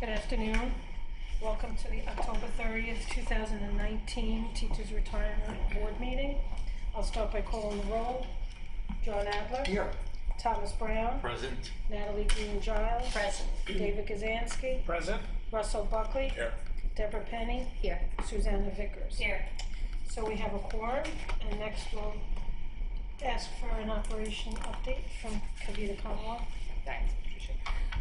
Good afternoon. Welcome to the October 30th, 2019 Teachers Retirement Board meeting. I'll start by calling the roll. John Adler. Here. Thomas Brown. Present. Natalie Green-Giles. Present. David Kazansky. Present. Russell Buckley. Here. Deborah Penny. Here. Susanna Vickers. Here. So we have a quorum, and next we'll ask for an operation update from Kavita Kanwar. Thanks, Patricia.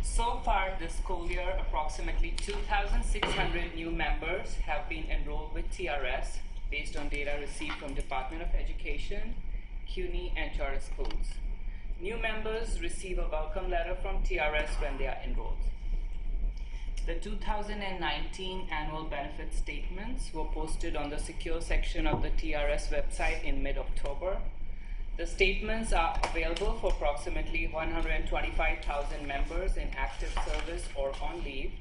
So far this school year, approximately 2,600 new members have been enrolled with TRS based on data received from Department of Education, CUNY, and charter schools. New members receive a welcome letter from TRS when they are enrolled. The 2019 annual benefit statements were posted on the secure section of the TRS website in mid-October. The statements are available for approximately 125,000 members in active service or on leave.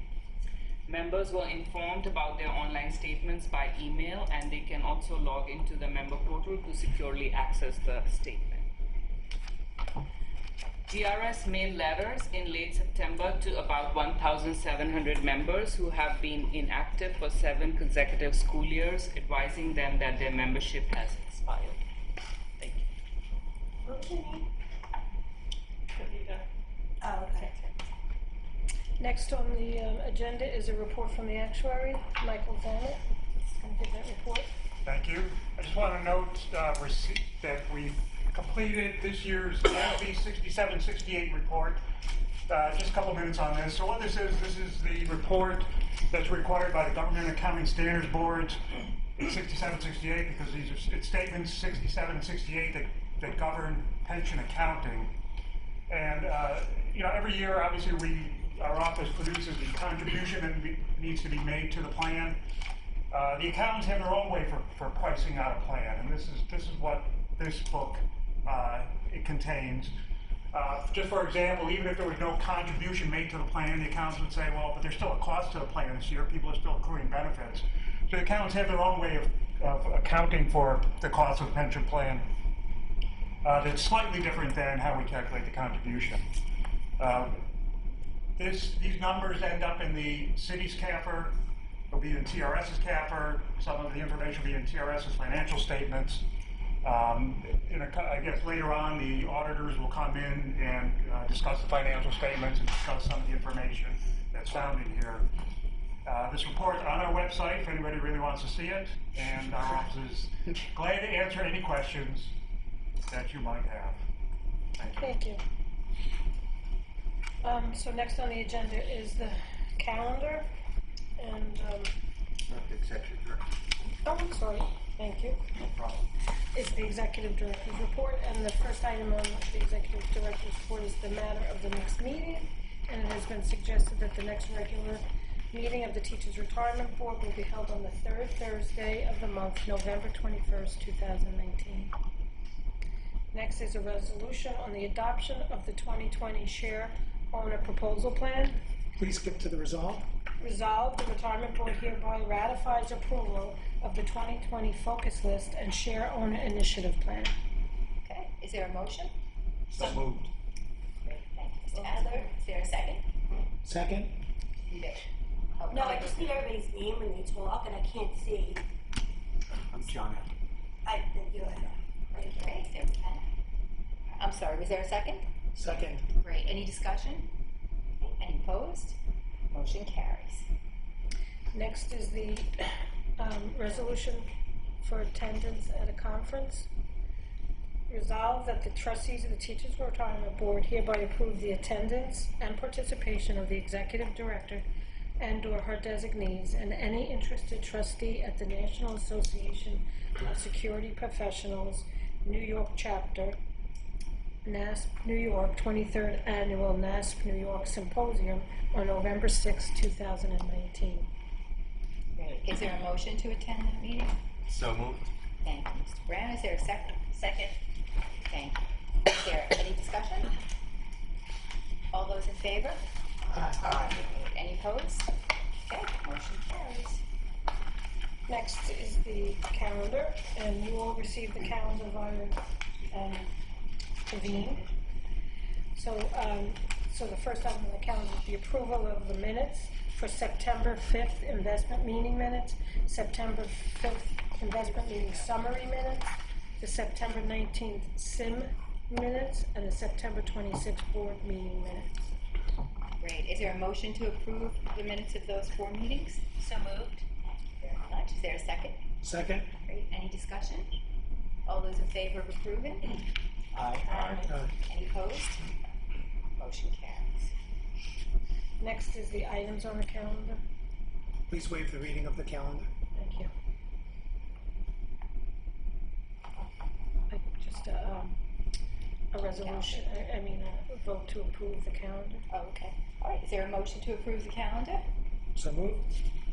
Members were informed about their online statements by email, and they can also log into the member portal to securely access the statement. TRS mailed letters in late September to about 1,700 members who have been inactive for 7 consecutive school years, advising them that their membership has expired. Thank you. Okay. Oh, okay. Next on the agenda is a report from the actuary, Michael Zammit. He's going to give that report. Thank you. I just want to note that we've completed this year's SB 6768 report. Just a couple minutes on this. So what this is the report that's required by the Government Accounting Standards Board. It's 6768 because it's statements 67 and 68 that govern pension accounting. And every year, obviously, our office produces the contribution that needs to be made to the plan. The accountants have their own way for pricing out a plan, and this is what this book it contains. Just for example, even if there was no contribution made to the plan, the accountants would say, well, but there's still a cost to the plan this year. People are still accruing benefits. So the accountants have their own way of accounting for the cost of the pension plan. That's slightly different than how we calculate the contribution. These numbers end up in the city's CAFR. It'll be in TRS's CAFR. Some of the information will be in TRS's financial statements. I guess later on the auditors will come in and discuss the financial statements and discuss some of the information that's found in here. This report is on our website if anybody really wants to see it, and our office is glad to answer any questions that you might have. Thank you. Thank you. So next on the agenda is the calendar, and Not the executive director. oh, I'm sorry. Thank you. No problem. Is the executive director's report, and the first item on the executive director's report is the matter of the next meeting, and it has been suggested that the next regular meeting of the Teachers Retirement Board will be held on the third Thursday of the month, November 21st, 2019. Next is a resolution on the adoption of the 2020 Share Owner Proposal Plan. Please skip to the resolve. Resolved, the Retirement Board hereby ratifies approval of the 2020 Focus List and Share Owner Initiative Plan. Okay, is there a motion? So moved. Great, thank you. Mr. Adler, is there a second? Second. You did. Oh, No, I just need everybody's name when they talk, and I can't see. I'm John. You're Okay, is there a pen? I'm sorry, was there a second? Second. Great, any discussion? Okay, any opposed? Motion carries. Next is the resolution for attendance at a conference. Resolved that the trustees of the Teachers Retirement Board hereby approve the attendance and participation of the executive director and/or her designees and any interested trustee at the National Association of Security Professionals, New York Chapter, NASP New York, 23rd Annual NASP New York Symposium on November 6, 2019. Great, is there a motion to attend that meeting? So moved. Thank you, Mr. Brown, is there a second? Second. Thank you. Is there any discussion? All those in favor? Aye. Any opposed? Okay, motion carries. Next is the calendar, and you all received the calendar via Convene. So the first item on the calendar is the approval of the minutes for September 5th investment meeting minutes, September 5th investment meeting summary minutes, the September 19th SIM minutes, and the September 26th board meeting minutes. Great. Is there a motion to approve the minutes of those 4 meetings? So moved. Very much. Is there a second? Second. Great. Any discussion? All those in favor of approving? Aye. Any opposed? Motion carries. Next is the items on the calendar. Please waive the reading of the calendar. Thank you. Just a resolution, I mean, a vote to approve the calendar. Oh, okay. All right. Is there a motion to approve the calendar? So moved.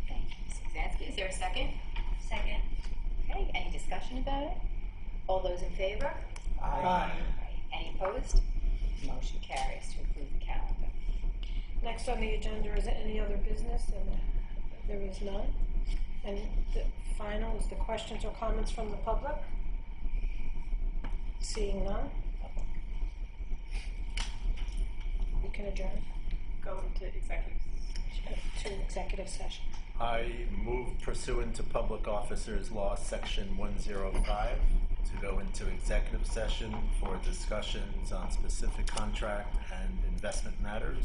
Thank you, Ms. Kazansky. Is there a second? Second. Okay. Any discussion about it? All those in favor? Aye. Right. Any opposed? Motion carries to approve the calendar. Next on the agenda is any other business, and there is none. And the final is the questions or comments from the public. Seeing none, we can adjourn Go into executive. to executive session. I move pursuant to Public Officers Law, Section 105, to go into executive session for discussions on specific contract and investment matters.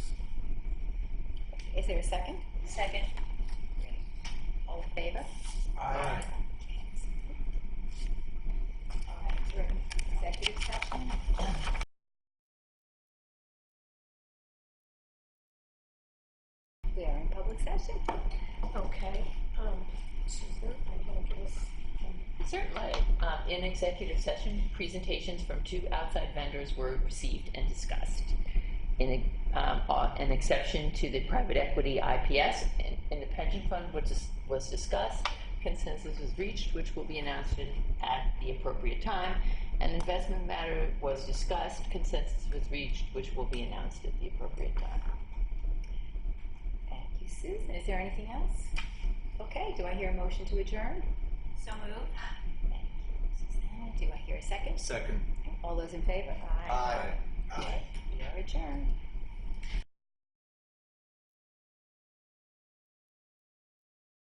Is there a second? Second. Great. All in favor? Aye. All right, we're in executive session. We are in public session. Okay, Susan, are you gonna give us? Certainly. In executive session, presentations from 2 outside vendors were received and discussed. An exception to the private equity IPS in the pension fund was discussed. Consensus was reached, which will be announced at the appropriate time. An investment matter was discussed. Consensus was reached, which will be announced at the appropriate time. Thank you, Susan. Is there anything else? Okay, do I hear a motion to adjourn? So moved. Thank you, Susanna. Do I hear a second? Second. All those in favor? Aye. We are adjourned.